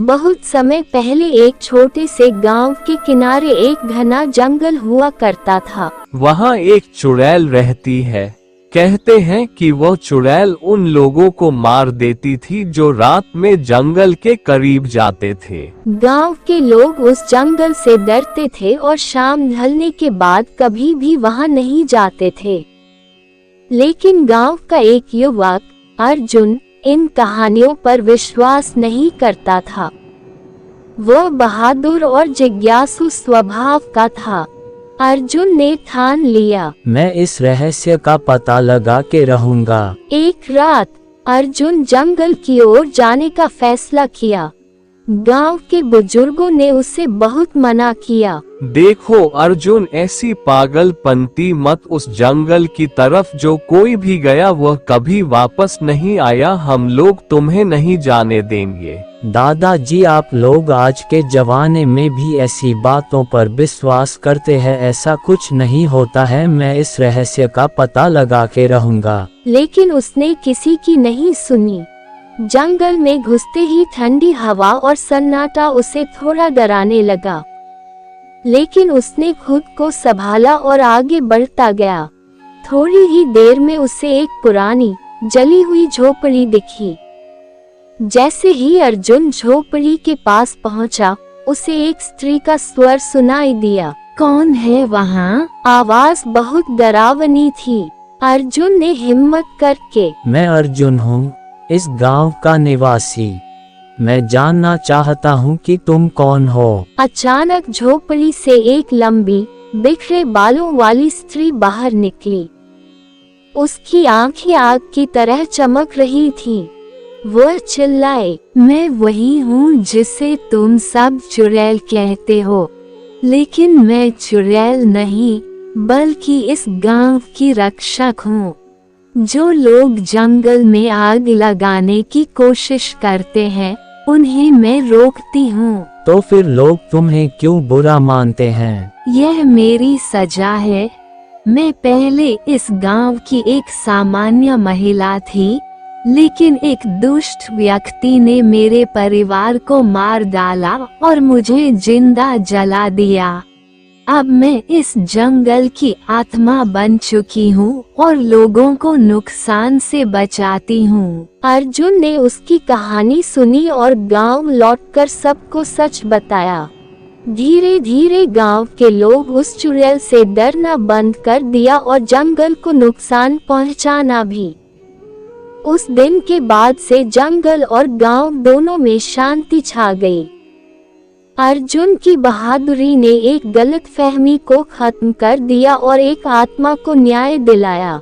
बहुत समय पहले एक छोटे से गांव के किनारे एक घना जंगल हुआ करता था। वहाँ एक चुड़ैल रहती है। कहते हैं कि वह चुड़ैल उन लोगों को मार देती थी जो रात में जंगल के करीब जाते थे। गांव के लोग उस जंगल से डरते थे और शाम ढलने के बाद कभी भी वहां नहीं जाते थे। लेकिन गांव का एक युवक अर्जुन इन कहानियों पर विश्वास नहीं करता था। वह बहादुर और जिज्ञासु स्वभाव का था। अर्जुन ने ठान लिया, मैं इस रहस्य का पता लगा के रहूंगा। एक रात अर्जुन जंगल की ओर जाने का फैसला किया। गांव के बुजुर्गों ने उसे बहुत मना किया। देखो अर्जुन, ऐसी पागलपंती मत उस जंगल की तरफ, जो कोई भी गया वह कभी वापस नहीं आया। हम लोग तुम्हें नहीं जाने देंगे। दादाजी, आप लोग आज के जमाने में भी ऐसी बातों पर विश्वास करते हैं? ऐसा कुछ नहीं होता है। मैं इस रहस्य का पता लगा के रहूंगा। लेकिन उसने किसी की नहीं सुनी। जंगल में घुसते ही ठंडी हवा और सन्नाटा उसे थोड़ा डराने लगा, लेकिन उसने खुद को संभाला और आगे बढ़ता गया। थोड़ी ही देर में उसे एक पुरानी जली हुई झोपड़ी दिखी। जैसे ही अर्जुन झोपड़ी के पास पहुंचा, उसे एक स्त्री का स्वर सुनाई दिया। कौन है वहाँ? आवाज बहुत डरावनी थी। अर्जुन ने हिम्मत करके, मैं अर्जुन हूँ, इस गांव का निवासी। मैं जानना चाहता हूँ कि तुम कौन हो। अचानक झोपड़ी से एक लंबी बिखरे बालों वाली स्त्री बाहर निकली। उसकी आंखें आग की तरह चमक रही थी। वह चिल्लाए, मैं वही हूँ जिसे तुम सब चुड़ैल कहते हो, लेकिन मैं चुड़ैल नहीं बल्कि इस गांव की रक्षक हूँ। जो लोग जंगल में आग लगाने की कोशिश करते हैं उन्हें मैं रोकती हूँ। तो फिर लोग तुम्हें क्यों बुरा मानते हैं? यह मेरी सजा है। मैं पहले इस गांव की एक सामान्य महिला थी, लेकिन एक दुष्ट व्यक्ति ने मेरे परिवार को मार डाला और मुझे जिंदा जला दिया। अब मैं इस जंगल की आत्मा बन चुकी हूँ और लोगों को नुकसान से बचाती हूँ। अर्जुन ने उसकी कहानी सुनी और गांव लौटकर सबको सच बताया। धीरे धीरे गांव के लोग उस चुड़ैल से डरना बंद कर दिया और जंगल को नुकसान पहुंचाना भी। उस दिन के बाद से जंगल और गांव दोनों में शांति छा गई। अर्जुन की बहादुरी ने एक गलतफहमी को खत्म कर दिया और एक आत्मा को न्याय दिलाया।